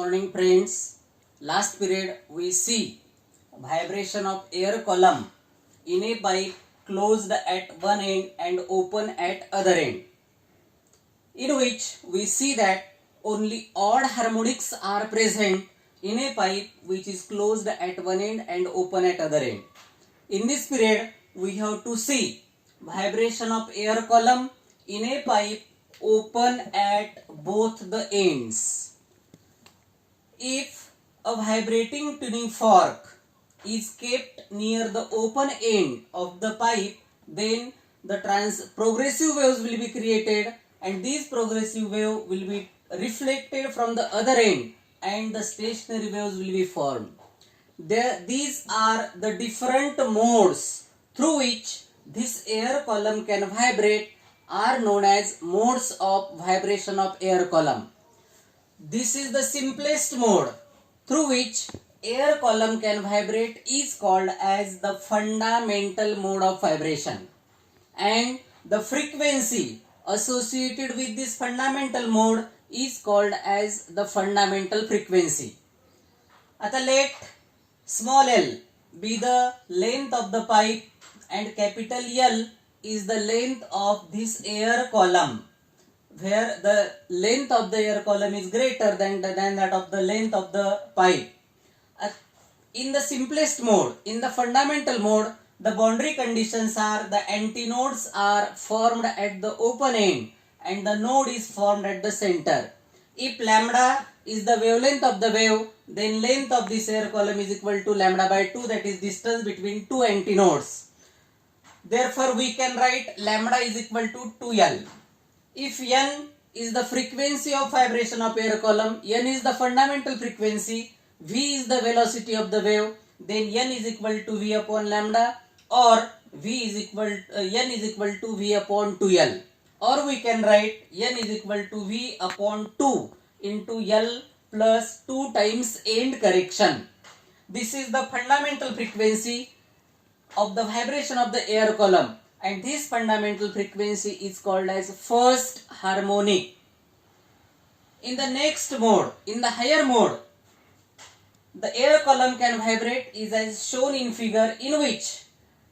morning friends. Last period we see vibration of air column in a pipe closed at one end and open at other end, in which we see that only odd harmonics are present in a pipe which is closed at one end and open at other end. In this period we have to see vibration of air column in a pipe open at both the ends. If a vibrating tuning fork is kept near the open end of the pipe, then the progressive waves will be created, and these progressive wave will be reflected from the other end and the stationary waves will be formed. These are the different modes through which this air column can vibrate are known as modes of vibration of air column. This is the simplest mode through which air column can vibrate is called as the fundamental mode of vibration, and the frequency associated with this fundamental mode is called as the fundamental frequency. आता let small l be the length of the pipe and capital L is the length of this air column, where the length of the air column is greater than that of the length of the pipe. In the simplest mode, in the fundamental mode, the boundary conditions are the antinodes are formed at the open end and the node is formed at the center. If lambda is the wavelength of the wave, then length of this air column is equal to lambda by 2, that is distance between two antinodes. Therefore, we can write lambda is equal to 2L. If n is the frequency of vibration of air column, n is the fundamental frequency, v is the velocity of the wave, then n is equal to v upon lambda, or n is equal to v upon 2L, or we can write n is equal to v upon 2 into L plus 2 times end correction. This is the fundamental frequency of the vibration of the air column, and this fundamental frequency is called as first harmonic. In the next mode, in the higher mode, the air column can vibrate is as shown in figure, in which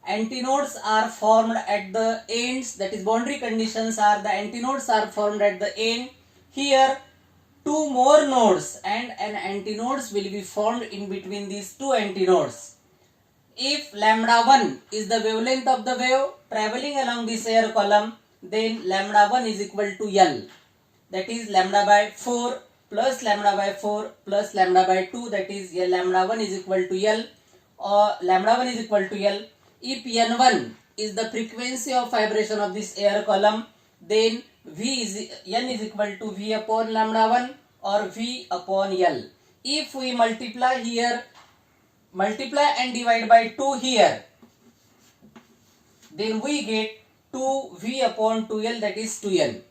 antinodes are formed at the ends, that is boundary conditions are the antinodes are formed at the end. Here two more nodes and an antinodes will be formed in between these two antinodes. If lambda 1 is the wavelength of the wave traveling along this air column, then lambda 1 is equal to L, that is lambda by 4 plus lambda by 4 plus lambda by 2, that is lambda 1 is equal to L, or lambda 1 is equal to L. If N1 is the frequency of vibration of this air column, then N is equal to V upon lambda 1 or V upon L. If we multiply and divide by 2 here, then we get 2V upon 2L, that is 2N.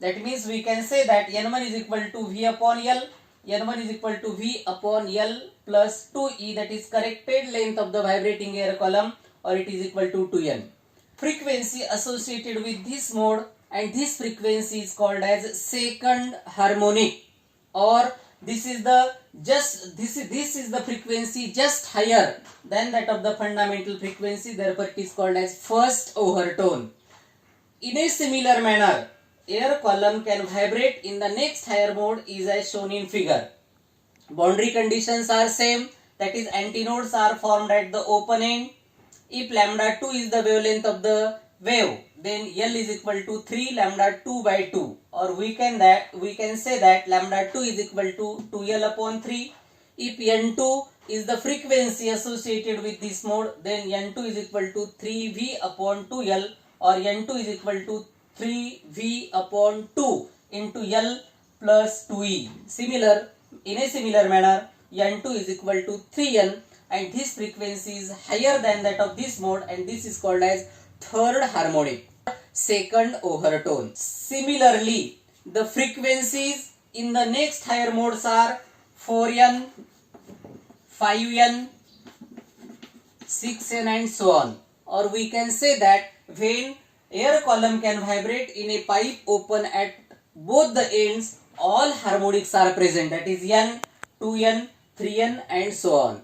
That means we can say that N1 is equal to V upon L, N1 is equal to V upon L plus 2E, that is corrected length of the vibrating air column, or it is equal to 2N. Frequency associated with this mode and this frequency is called as second harmonic, or this is the frequency just higher than that of the fundamental frequency, therefore it is called as first overtone. In a similar manner, air column can vibrate in the next higher mode is as shown in figure. Boundary conditions are same, that is antinodes are formed at the open end. If lambda 2 is the wavelength of the wave, then L is equal to 3 lambda 2 by 2, or we can say that lambda 2 is equal to 2L upon 3. If N2 is the frequency associated with this mode, then N2 is equal to 3V upon 2L, or N2 is equal to 3V upon 2 into L plus 2E. In a similar manner, N2 is equal to 3N, and this frequency is higher than that of this mode, and this is called as third harmonic, second overtone. Similarly, the frequencies in the next higher modes are 4N, 5N, 6N and so on. Or we can say that when air column can vibrate in a pipe open at both the ends, all harmonics are present, that is N, 2n, 3n and so on.